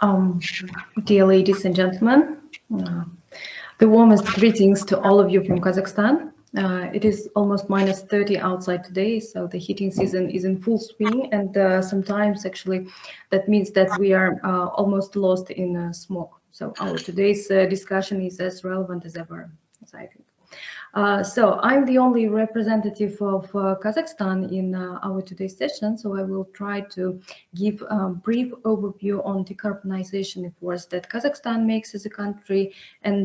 Um, Dear ladies and gentlemen, the warmest greetings to all of you from Kazakhstan. It is almost -30 outside today, so the heating season is in full swing, and sometimes actually that means that we are almost lost in smoke. So our today's discussion is as relevant as ever, as I think. So I'm the only representative of Kazakhstan in our today's session, so I will try to give a brief overview on decarbonization efforts that Kazakhstan makes as a country and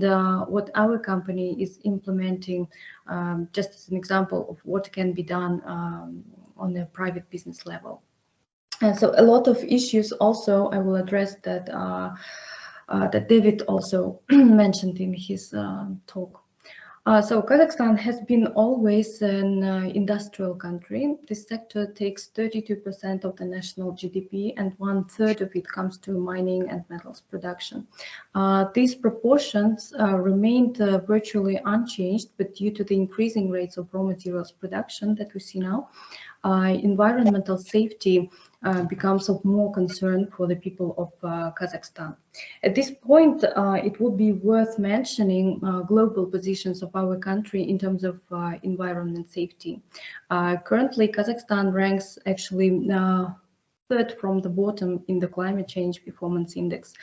what our company is implementing, just as an example of what can be done on a private business level. And so a lot of issues also I will address that, that David also mentioned in his talk. So Kazakhstan has been always an industrial country. This sector takes 32% of the national GDP, and 1/3 of it comes to mining and metals production. These proportions remained virtually unchanged, but due to the increasing rates of raw materials production that we see now, environmental safety becomes of more concern for the people of Kazakhstan. At this point, it would be worth mentioning global positions of our country in terms of environment safety. Currently, Kazakhstan ranks actually third from the bottom in the climate change performance index,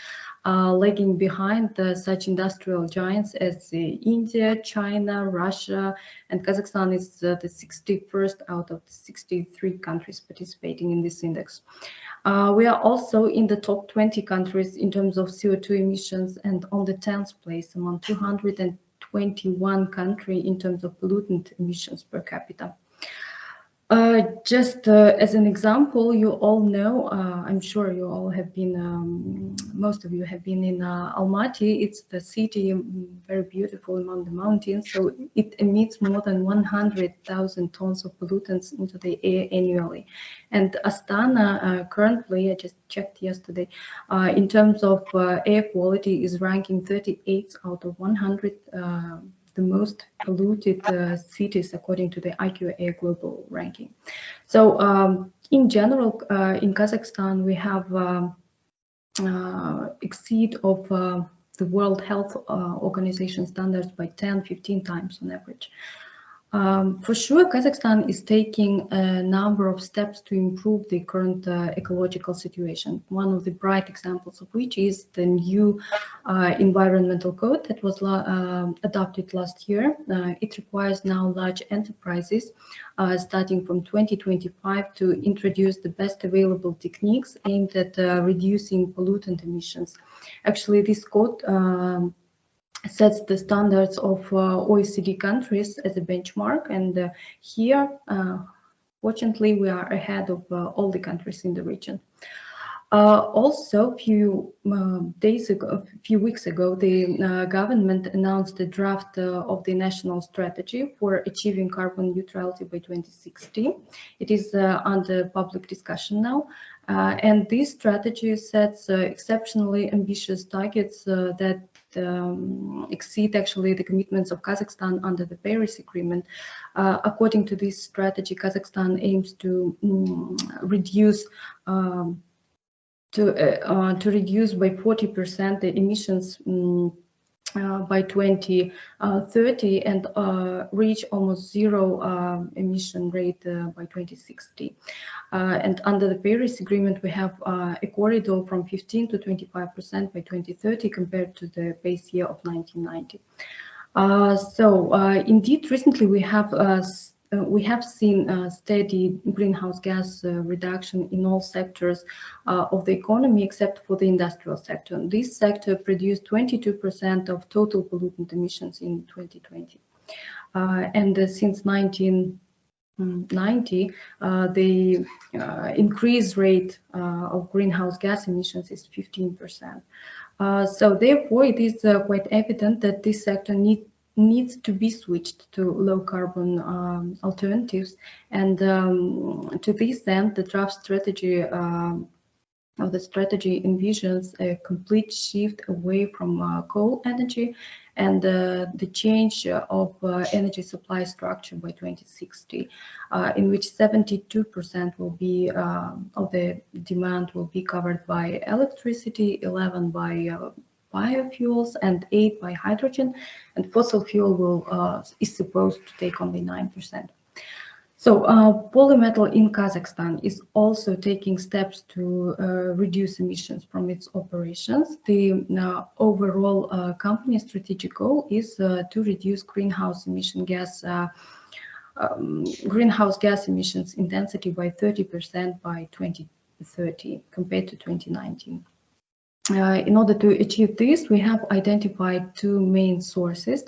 lagging behind such industrial giants as India, China, Russia, and Kazakhstan is the 61st out of the 63 countries participating in this index. We are also in the top 20 countries in terms of CO2 emissions and on the 10th place among 221 countries in terms of pollutant emissions per capita. Just as an example, you all know, I'm sure you all have been, most of you have been in Almaty. It's the city, very beautiful among the mountains. So it emits more than 100,000 tons of pollutants into the air annually. And Astana currently, I just checked yesterday, in terms of air quality is ranking 38 out of 100 the most polluted cities according to the IQA global ranking. So in general, in Kazakhstan, we have exceed of the World Health Organization standards by 10-15 times on average. For sure, Kazakhstan is taking a number of steps to improve the current ecological situation. One of the bright examples of which is the new environmental code that was adopted last year. It requires now large enterprises, starting from 2025, to introduce the best available techniques aimed at reducing pollutant emissions. Actually, this code sets the standards of OECD countries as a benchmark, and here, fortunately, we are ahead of all the countries in the region. Also, a few weeks ago, the government announced the draft of the national strategy for achieving carbon neutrality by 2060. It is under public discussion now, and this strategy sets exceptionally ambitious targets that exceed actually the commitments of Kazakhstan under the Paris Agreement. According to this strategy, Kazakhstan aims to reduce reduce by 40% the emissions by 2030 and reach almost zero emission rate by 2060. And under the Paris Agreement, we have a corridor from 15 to 25% by 2030 compared to the base year of 1990. Indeed, recently we have seen steady greenhouse gas reduction in all sectors of the economy except for the industrial sector. And this sector produced 22% of total pollutant emissions in 2020. Since 1990, the increase rate of greenhouse gas emissions is 15%. So therefore, it is quite evident that this sector needs to be switched to low carbon alternatives, and to this end, the draft strategy of the strategy envisions a complete shift away from coal energy and the change of energy supply structure by 2060, in which 72% will be of the demand will be covered by electricity, 11 by biofuels, and 8 by hydrogen, and fossil fuel will is supposed to take only 9%. So Polymetal in Kazakhstan is also taking steps to reduce emissions from its operations. The overall company strategic goal is to reduce greenhouse gas emissions intensity by 30% by 2030 compared to 2019. In order to achieve this, we have identified two main sources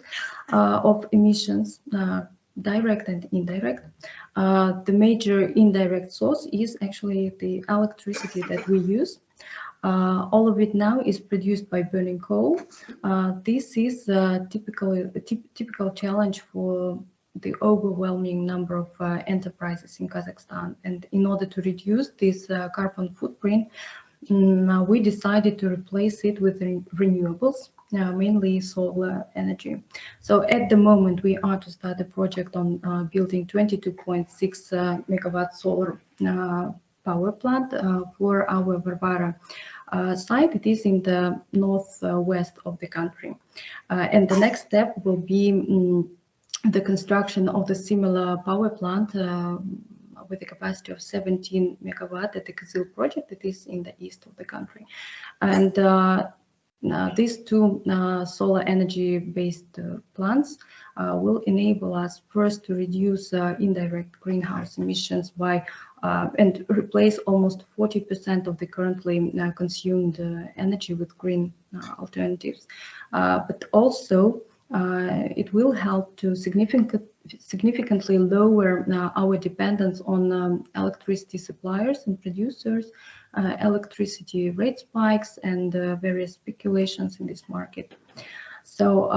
of emissions, direct and indirect. The major indirect source is actually the electricity that we use. All of it now is produced by burning coal. This is a typical challenge for the overwhelming number of enterprises in Kazakhstan. And in order to reduce this carbon footprint, we decided to replace it with renewables, mainly solar energy. So at the moment, we are to start a project on building 22.6 megawatt solar power plant for our Varvara site. It is in the northwest of the country. And the next step will be the construction of the similar power plant with a capacity of 17 megawatt at the Kizil project that is in the east of the country. And these two solar energy based plants will enable us first to reduce indirect greenhouse emissions by and replace almost 40% of the currently consumed energy with green alternatives. But also it will help to significantly lower our dependence on electricity suppliers and producers, electricity rate spikes, and various speculations in this market. So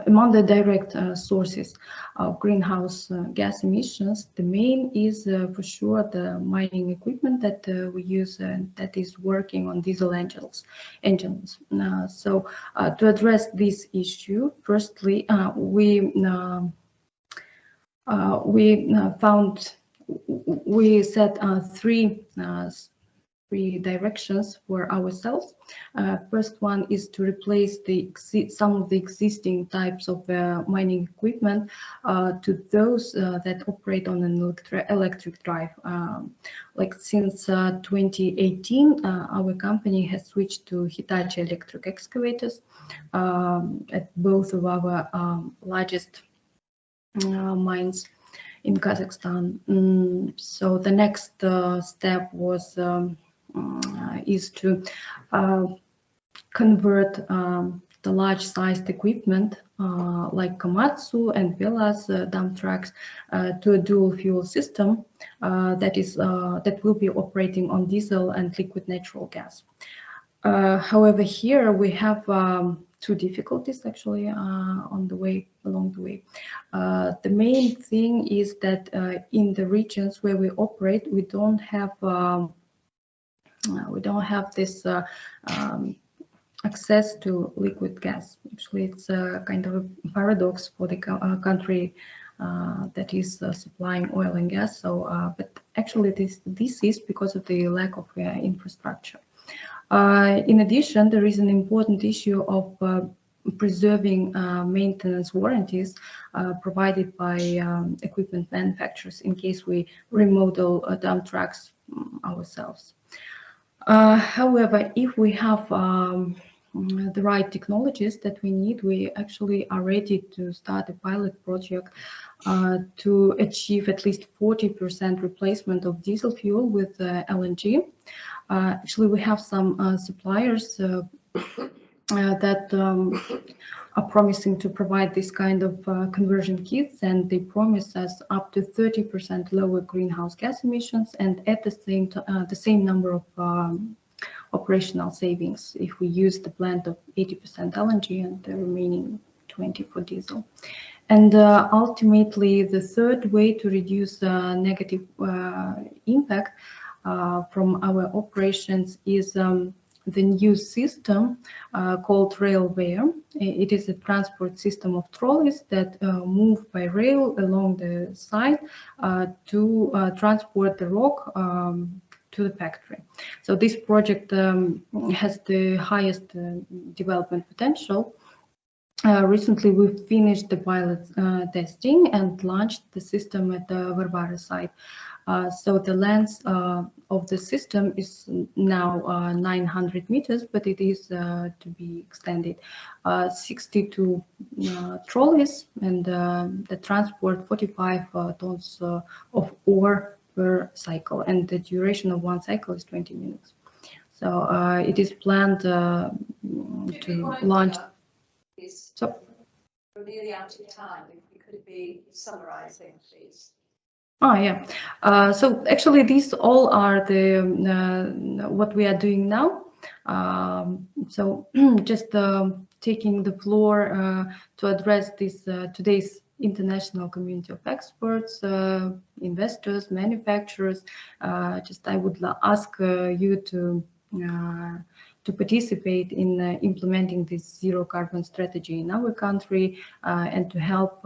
among the direct sources of greenhouse gas emissions, the main is for sure the mining equipment that we use that is working on diesel engines. So to address this issue, firstly, we set three directions for ourselves. First one is to replace some of the existing types of mining equipment to those that operate on an electric drive. Like since 2018, our company has switched to Hitachi electric excavators at both of our largest mines in Kazakhstan. So the next step was is to convert the large-sized equipment like Komatsu and Velas dump trucks to a dual-fuel system that will be operating on diesel and liquid natural gas. However, here we have two difficulties actually along the way. The main thing is that in the regions where we operate, we don't have this access to liquid gas. Actually, it's a kind of a paradox for the country that is supplying oil and gas. So, but actually, this is because of the lack of infrastructure. In addition, there is an important issue of preserving maintenance warranties provided by equipment manufacturers in case we remodel dump trucks ourselves. However, if we have the right technologies that we need, we actually are ready to start a pilot project to achieve at least 40% replacement of diesel fuel with LNG. Actually, we have some suppliers that are promising to provide this kind of conversion kits, and they promise us up to 30% lower greenhouse gas emissions and at the same number of operational savings if we use the blend of 80% LNG and the remaining 20 for diesel. And ultimately, the third way to reduce negative impact from our operations is the new system called Railware. It is a transport system of trolleys that move by rail along the site to transport the rock to the factory. So this project has the highest development potential. Recently, we finished the pilot testing and launched the system at the Varvara site. So the length of the system is now 900 meters, but it is to be extended. 62 trolleys and the transport 45 tons of ore per cycle, and the duration of one cycle is 20 minutes. So it is planned to launch. So, we're nearly out of time. If you could be summarising, please. Oh yeah. So actually, these all are the what we are doing now. So just taking the floor to address this today's international community of experts, investors, manufacturers. Just I would ask you to participate in implementing this zero carbon strategy in our country and to help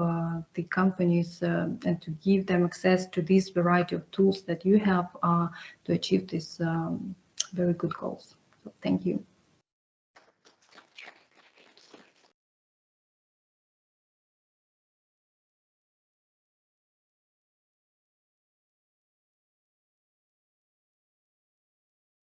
the companies and to give them access to this variety of tools that you have to achieve these very good goals. So thank you.